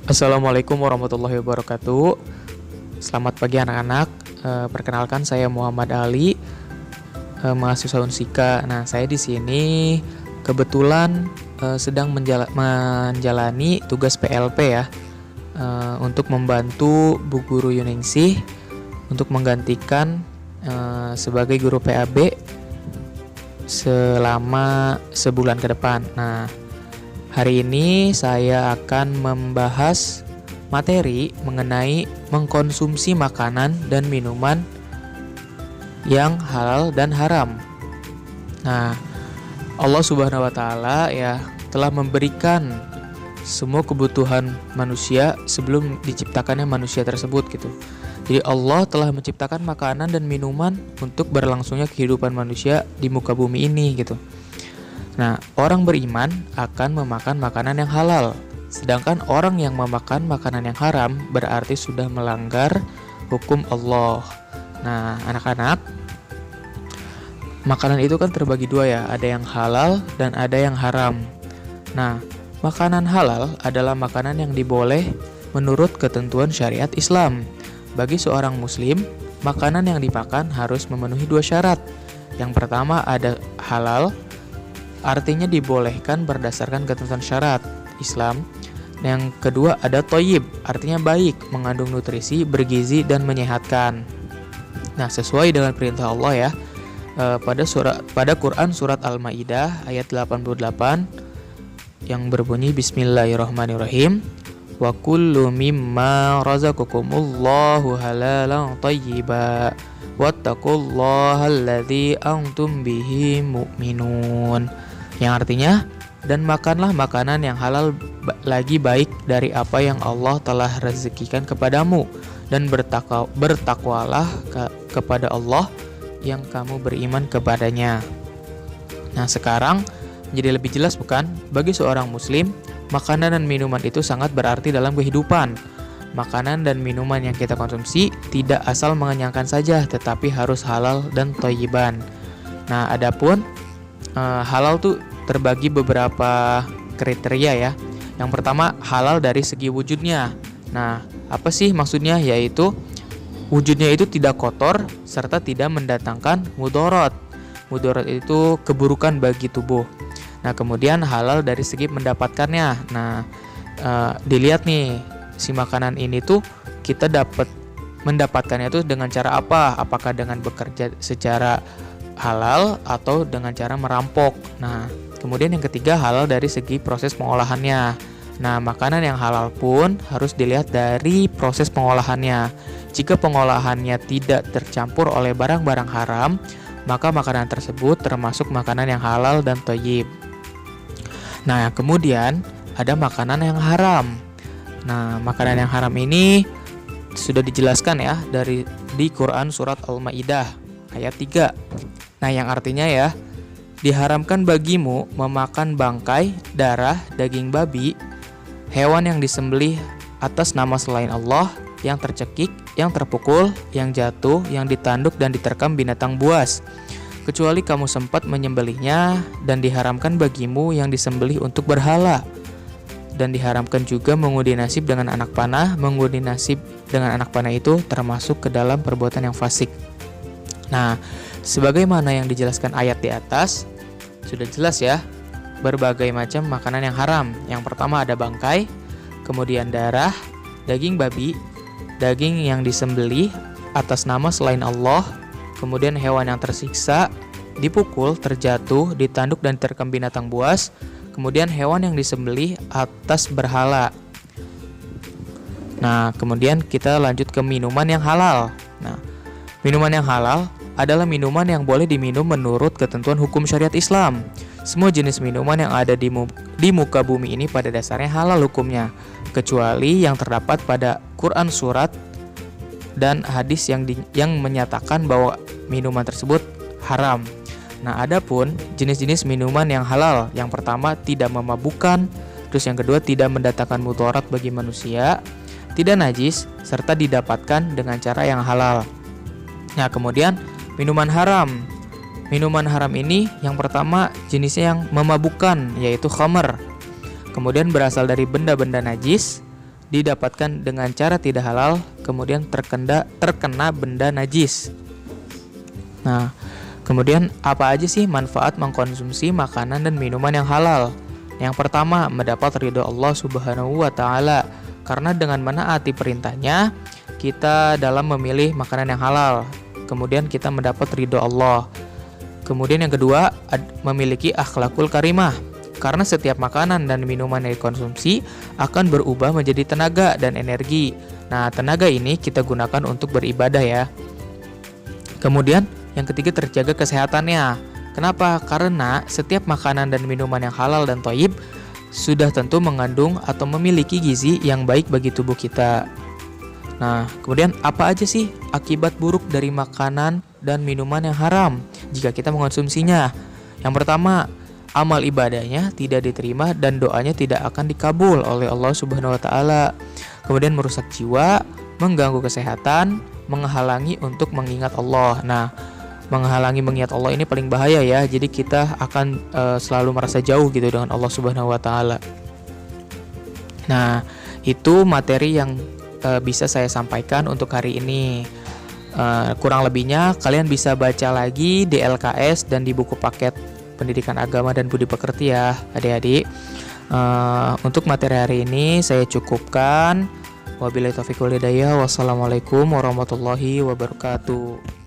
Assalamualaikum warahmatullahi wabarakatuh. Selamat pagi anak-anak. Perkenalkan saya Muhammad Ali, mahasiswa Unsika. Nah, saya di sini kebetulan sedang menjalani tugas PLP ya, untuk membantu Bu Guru Yuningsih untuk menggantikan sebagai guru PAB selama sebulan ke depan. Nah, hari ini saya akan membahas materi mengenai mengkonsumsi makanan dan minuman yang halal dan haram. Nah, Allah Subhanahu wa taala ya telah memberikan semua kebutuhan manusia sebelum diciptakannya manusia tersebut gitu. Jadi Allah telah menciptakan makanan dan minuman untuk berlangsungnya kehidupan manusia di muka bumi ini gitu. Nah, orang beriman akan memakan makanan yang halal, sedangkan orang yang memakan makanan yang haram berarti sudah melanggar hukum Allah. Nah, anak-anak, makanan itu kan terbagi dua ya, ada yang halal dan ada yang haram. Nah, makanan halal adalah makanan yang diboleh menurut ketentuan syariat Islam. Bagi seorang muslim, makanan yang dimakan harus memenuhi dua syarat. Yang pertama ada halal, artinya dibolehkan berdasarkan ketentuan syarat Islam. Yang kedua ada thayyib, artinya baik, mengandung nutrisi, bergizi dan menyehatkan. Nah, sesuai dengan perintah Allah ya, pada Quran surat Al-Maidah ayat 88 yang berbunyi Bismillahirrahmanirrahim. Wa kullu mimma razaqakumullahu halalan thayyiba wattaqullaha alladzi antum bihi mu'minun. Yang artinya, dan makanlah makanan yang halal lagi baik dari apa yang Allah telah rezekikan kepadamu, dan bertakwalah kepada Allah yang kamu beriman kepadanya. Nah, sekarang menjadi lebih jelas bukan? Bagi seorang muslim, makanan dan minuman itu sangat berarti dalam kehidupan. Makanan dan minuman yang kita konsumsi tidak asal mengenyangkan saja, tetapi harus halal dan thayyiban. Nah, adapun halal tuh terbagi beberapa kriteria ya. Yang pertama, halal dari segi wujudnya. Nah, apa sih maksudnya? Yaitu wujudnya itu tidak kotor serta tidak mendatangkan mudarat. Mudarat itu keburukan bagi tubuh. Nah, kemudian halal dari segi mendapatkannya. Nah, dilihat nih, si makanan ini tuh kita mendapatkannya tuh dengan cara apa? Apakah dengan bekerja secara halal atau dengan cara merampok? Nah, kemudian yang ketiga halal dari segi proses pengolahannya. Nah, makanan yang halal pun harus dilihat dari proses pengolahannya. Jika pengolahannya tidak tercampur oleh barang-barang haram, maka makanan tersebut termasuk makanan yang halal dan thayyib. Nah, kemudian ada makanan yang haram. Nah, makanan yang haram ini sudah dijelaskan ya di Quran surat Al-Maidah ayat 3. Nah, yang artinya ya, diharamkan bagimu memakan bangkai, darah, daging babi, hewan yang disembelih atas nama selain Allah, yang tercekik, yang terpukul, yang jatuh, yang ditanduk dan diterkam binatang buas, kecuali kamu sempat menyembelihnya, dan diharamkan bagimu yang disembelih untuk berhala. Dan diharamkan juga mengundi nasib dengan anak panah. Mengundi nasib dengan anak panah itu termasuk ke dalam perbuatan yang fasik. Nah, sebagaimana yang dijelaskan ayat di atas, sudah jelas ya, berbagai macam makanan yang haram. Yang pertama ada bangkai, kemudian darah, daging babi, daging yang disembelih atas nama selain Allah, kemudian hewan yang tersiksa, dipukul, terjatuh, ditanduk dan diterkam binatang buas, kemudian hewan yang disembelih atas berhala. Nah, kemudian kita lanjut ke minuman yang halal. Nah, minuman yang halal adalah minuman yang boleh diminum menurut ketentuan hukum syariat Islam. Semua jenis minuman yang ada di muka bumi ini pada dasarnya halal hukumnya, kecuali yang terdapat pada Quran surat dan hadis yang menyatakan bahwa minuman tersebut haram. Nah, adapun jenis-jenis minuman yang halal, yang pertama tidak memabukkan, terus yang kedua tidak mendatangkan mudarat bagi manusia, tidak najis, serta didapatkan dengan cara yang halal. Nah, kemudian minuman haram. Minuman haram ini yang pertama jenisnya yang memabukkan, yaitu khamr. Kemudian berasal dari benda-benda najis. didapatkan dengan cara tidak halal, kemudian terkena benda najis. Nah, kemudian apa aja sih manfaat mengkonsumsi makanan dan minuman yang halal? Yang pertama, mendapat ridho Allah Subhanahu wa taala. Karena dengan menaati perintahnya, kita dalam memilih makanan yang halal. Kemudian kita mendapat ridho Allah. Kemudian yang kedua, memiliki akhlakul karimah. Karena setiap makanan dan minuman yang dikonsumsi akan berubah menjadi tenaga dan energi. Nah, tenaga ini kita gunakan untuk beribadah ya. Kemudian yang ketiga, terjaga kesehatannya. Kenapa? Karena setiap makanan dan minuman yang halal dan thayyib sudah tentu mengandung atau memiliki gizi yang baik bagi tubuh kita. Nah, kemudian apa aja sih akibat buruk dari makanan dan minuman yang haram jika kita mengkonsumsinya? Yang pertama, amal ibadahnya tidak diterima dan doanya tidak akan dikabul oleh Allah Subhanahu wa taala. Kemudian merusak jiwa, mengganggu kesehatan, menghalangi untuk mengingat Allah. Nah, menghalangi mengingat Allah ini paling bahaya ya. Jadi kita akan selalu merasa jauh gitu dengan Allah Subhanahu wa taala. Nah, itu materi yang bisa saya sampaikan untuk hari ini. Kurang lebihnya kalian bisa baca lagi di LKS dan di buku paket Pendidikan Agama dan Budi Pekerti ya, adik-adik. Untuk materi hari ini saya cukupkan. Wabillahi taufiq wal hidayah. Wassalamualaikum warahmatullahi wabarakatuh.